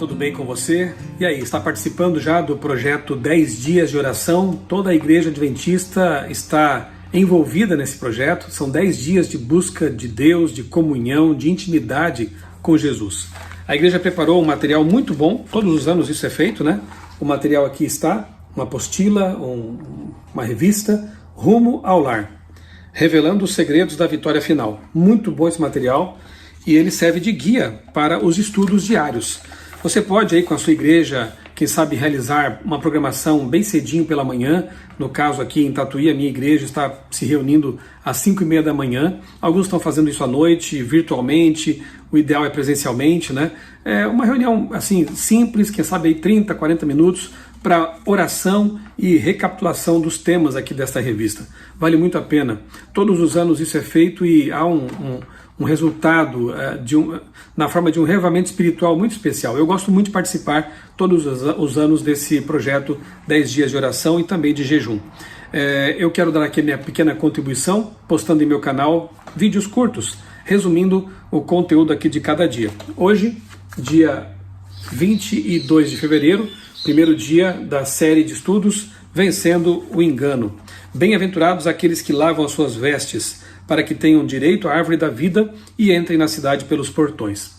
tudo bem com você? E aí, está participando já do projeto 10 dias de oração? Toda a igreja adventista está envolvida nesse projeto. São 10 dias de busca de Deus, de comunhão, de intimidade com Jesus. A igreja preparou um material muito bom, todos os anos isso é feito, né? O material aqui está, uma apostila, uma revista, Rumo ao Lar, revelando os segredos da vitória final. Muito bom esse material e ele serve de guia para os estudos diários. Você pode aí com a sua igreja, quem sabe, realizar uma programação bem cedinho pela manhã. No caso aqui em Tatuí, a minha igreja está se reunindo às 5:30 da manhã. Alguns estão fazendo isso à noite, virtualmente, o ideal é presencialmente, né? É uma reunião assim simples, quem sabe aí 30, 40 minutos para oração e recapitulação dos temas aqui desta revista. Vale muito a pena. Todos os anos isso é feito e há um resultado na forma de um reavivamento espiritual muito especial. Eu gosto muito de participar todos os anos desse projeto 10 dias de oração e também de jejum. Eu quero dar aqui a minha pequena contribuição, postando em meu canal vídeos curtos, resumindo o conteúdo aqui de cada dia. Hoje, dia 22 de fevereiro, primeiro dia da série de estudos Vencendo o Engano. Bem-aventurados aqueles que lavam as suas vestes, para que tenham direito à árvore da vida e entrem na cidade pelos portões.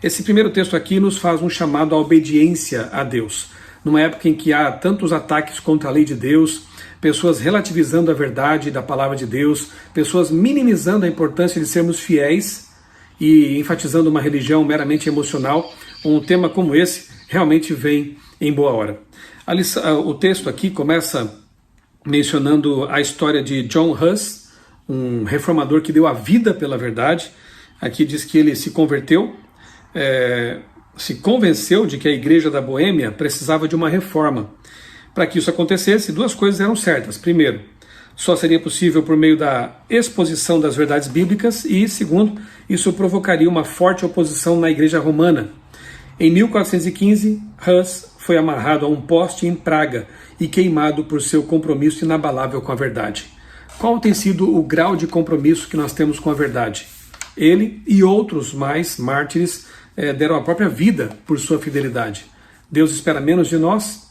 Esse primeiro texto aqui nos faz um chamado à obediência a Deus. Numa época em que há tantos ataques contra a lei de Deus, pessoas relativizando a verdade da palavra de Deus, pessoas minimizando a importância de sermos fiéis e enfatizando uma religião meramente emocional, um tema como esse realmente vem em boa hora. O texto aqui começa mencionando a história de John Huss, um reformador que deu a vida pela verdade. Aqui diz que ele se converteu, se convenceu de que a igreja da Boêmia precisava de uma reforma. Para que isso acontecesse, duas coisas eram certas. Primeiro, só seria possível por meio da exposição das verdades bíblicas e, segundo, isso provocaria uma forte oposição na igreja romana. Em 1415, Huss foi amarrado a um poste em Praga e queimado por seu compromisso inabalável com a verdade. Qual tem sido o grau de compromisso que nós temos com a verdade? Ele e outros mais mártires deram a própria vida por sua fidelidade. Deus espera menos de nós?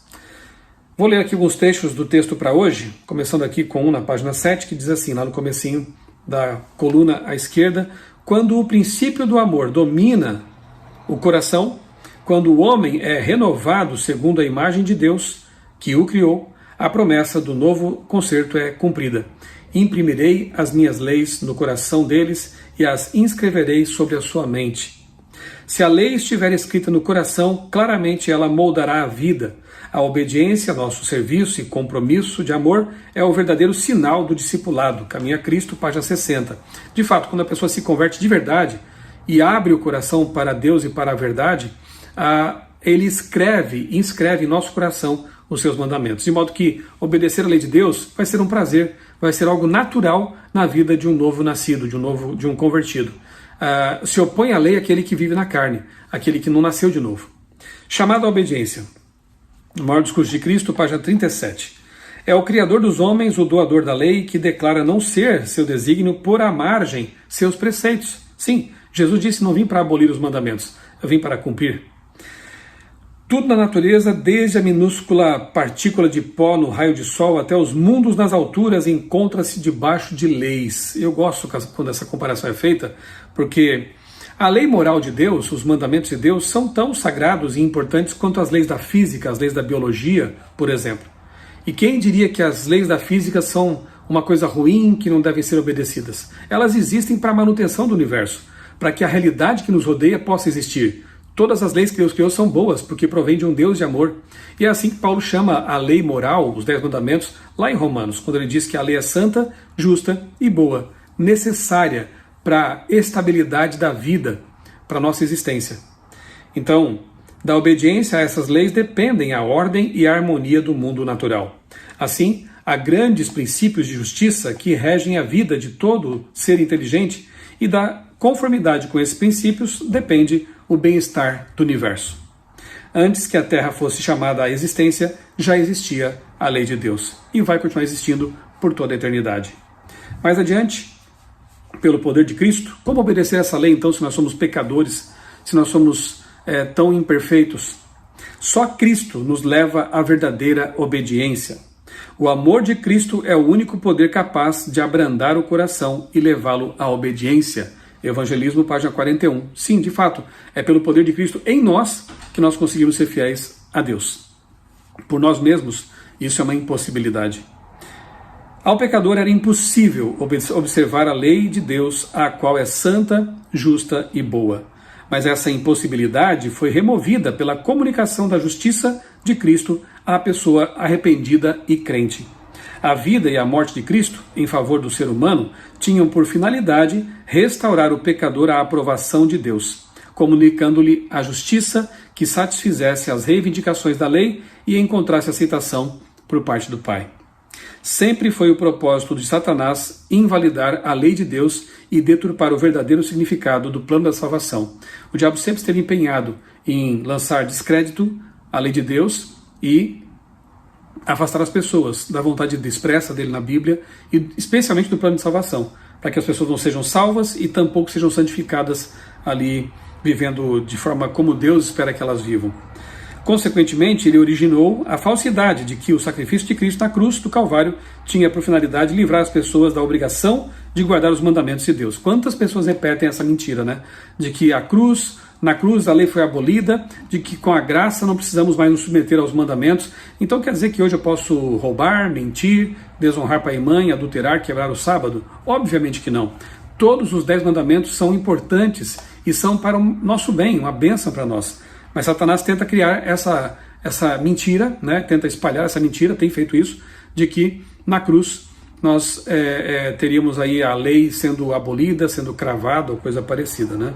Vou ler aqui alguns trechos do texto para hoje, começando aqui com na página 7, que diz assim, lá no comecinho da coluna à esquerda: quando o princípio do amor domina o coração, quando o homem é renovado segundo a imagem de Deus, que o criou, a promessa do novo concerto é cumprida. Imprimirei as minhas leis no coração deles e as inscreverei sobre a sua mente. Se a lei estiver escrita no coração, claramente ela moldará a vida. A obediência, nosso serviço e compromisso de amor é o verdadeiro sinal do discipulado. Caminho a Cristo, página 60. De fato, quando a pessoa se converte de verdade e abre o coração para Deus e para a verdade, ele inscreve em nosso coração os seus mandamentos, de modo que obedecer a lei de Deus vai ser um prazer, vai ser algo natural na vida de um novo nascido, de um convertido. Se opõe à lei aquele que vive na carne, aquele que não nasceu de novo. Chamado à obediência. No Maior Discurso de Cristo, página 37. É o Criador dos homens, o doador da lei, que declara não ser seu desígnio por à margem seus preceitos. Sim, Jesus disse: não vim para abolir os mandamentos, eu vim para cumprir. Tudo na natureza, desde a minúscula partícula de pó no raio de sol até os mundos nas alturas, encontra-se debaixo de leis. Eu gosto quando essa comparação é feita, porque a lei moral de Deus, os mandamentos de Deus, são tão sagrados e importantes quanto as leis da física, as leis da biologia, por exemplo. E quem diria que as leis da física são uma coisa ruim que não devem ser obedecidas? Elas existem para a manutenção do universo, para que a realidade que nos rodeia possa existir. Todas as leis que Deus criou são boas, porque provém de um Deus de amor. E é assim que Paulo chama a lei moral, os 10 mandamentos, lá em Romanos, quando ele diz que a lei é santa, justa e boa, necessária para a estabilidade da vida, para a nossa existência. Então, da obediência a essas leis dependem a ordem e a harmonia do mundo natural. Assim, há grandes princípios de justiça que regem a vida de todo ser inteligente, e da conformidade com esses princípios depende o bem-estar do universo. Antes que a Terra fosse chamada à existência, já existia a lei de Deus e vai continuar existindo por toda a eternidade. Mais adiante, pelo poder de Cristo, como obedecer essa lei então se nós somos pecadores, se nós somos tão imperfeitos? Só Cristo nos leva à verdadeira obediência. O amor de Cristo é o único poder capaz de abrandar o coração e levá-lo à obediência. Evangelismo, página 41. Sim, de fato, é pelo poder de Cristo em nós que nós conseguimos ser fiéis a Deus. Por nós mesmos, isso é uma impossibilidade. Ao pecador era impossível observar a lei de Deus, a qual é santa, justa e boa. Mas essa impossibilidade foi removida pela comunicação da justiça de Cristo à pessoa arrependida e crente. A vida e a morte de Cristo, em favor do ser humano, tinham por finalidade restaurar o pecador à aprovação de Deus, comunicando-lhe a justiça que satisfizesse as reivindicações da lei e encontrasse aceitação por parte do Pai. Sempre foi o propósito de Satanás invalidar a lei de Deus e deturpar o verdadeiro significado do plano da salvação. O diabo sempre esteve empenhado em lançar descrédito à lei de Deus e afastar as pessoas da vontade expressa dele na Bíblia e especialmente do plano de salvação, para que as pessoas não sejam salvas e tampouco sejam santificadas ali, vivendo de forma como Deus espera que elas vivam. Consequentemente, ele originou a falsidade de que o sacrifício de Cristo na cruz do Calvário tinha por finalidade livrar as pessoas da obrigação de guardar os mandamentos de Deus. Quantas pessoas repetem essa mentira, né? De que na cruz a lei foi abolida, de que com a graça não precisamos mais nos submeter aos mandamentos. Então quer dizer que hoje eu posso roubar, mentir, desonrar pai e mãe, adulterar, quebrar o sábado? Obviamente que não. Todos os 10 mandamentos são importantes e são para o nosso bem, uma bênção para nós. Mas Satanás tenta criar essa mentira, né? Tenta espalhar essa mentira, tem feito isso, de que na cruz nós teríamos aí a lei sendo abolida, sendo cravada ou coisa parecida, né?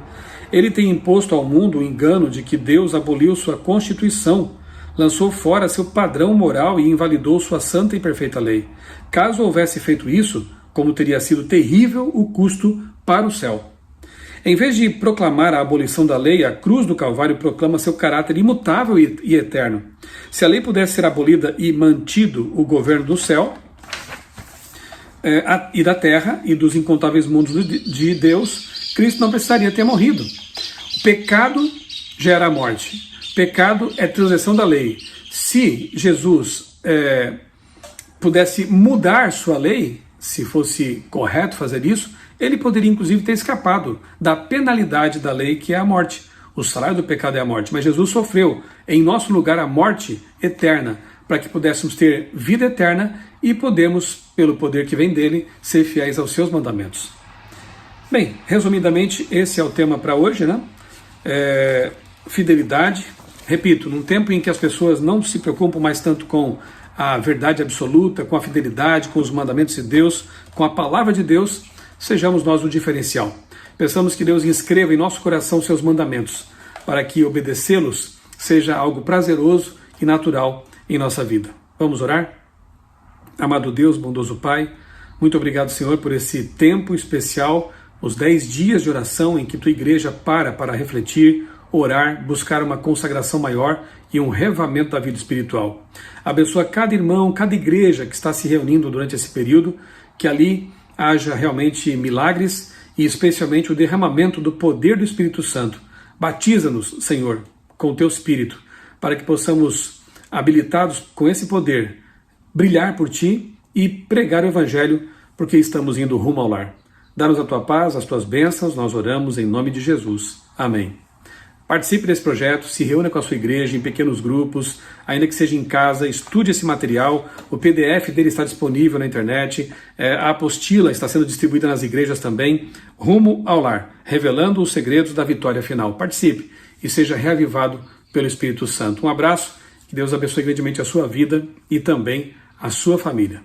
Ele tem imposto ao mundo o engano de que Deus aboliu sua Constituição, lançou fora seu padrão moral e invalidou sua santa e perfeita lei. Caso houvesse feito isso, como teria sido terrível o custo para o céu. Em vez de proclamar a abolição da lei, a cruz do Calvário proclama seu caráter imutável e eterno. Se a lei pudesse ser abolida e mantido o governo do céu e da terra e dos incontáveis mundos de Deus, Cristo não precisaria ter morrido. O pecado gera a morte. O pecado é transgressão da lei. Se Jesus pudesse mudar sua lei, se fosse correto fazer isso, ele poderia inclusive ter escapado da penalidade da lei, que é a morte. O salário do pecado é a morte, mas Jesus sofreu em nosso lugar a morte eterna, para que pudéssemos ter vida eterna e podemos, pelo poder que vem dele, ser fiéis aos seus mandamentos. Bem, resumidamente, esse é o tema para hoje, né? Fidelidade. Repito, num tempo em que as pessoas não se preocupam mais tanto com a verdade absoluta, com a fidelidade, com os mandamentos de Deus, com a palavra de Deus, sejamos nós o diferencial. Pensamos que Deus inscreva em nosso coração seus mandamentos, para que obedecê-los seja algo prazeroso e natural em nossa vida. Vamos orar? Amado Deus, bondoso Pai, muito obrigado, Senhor, por esse tempo especial, os 10 dias de oração em que tua igreja para refletir, orar, buscar uma consagração maior e um revamento da vida espiritual. Abençoa cada irmão, cada igreja que está se reunindo durante esse período, que ali haja realmente milagres e especialmente o derramamento do poder do Espírito Santo. Batiza-nos, Senhor, com o teu Espírito, para que possamos, habilitados com esse poder, brilhar por ti e pregar o Evangelho, porque estamos indo rumo ao lar. Dá-nos a tua paz, as tuas bênçãos, nós oramos em nome de Jesus. Amém. Participe desse projeto, se reúna com a sua igreja em pequenos grupos, ainda que seja em casa, estude esse material, o PDF dele está disponível na internet, a apostila está sendo distribuída nas igrejas também, rumo ao lar, revelando os segredos da vitória final. Participe e seja reavivado pelo Espírito Santo. Um abraço, que Deus abençoe grandemente a sua vida e também a sua família.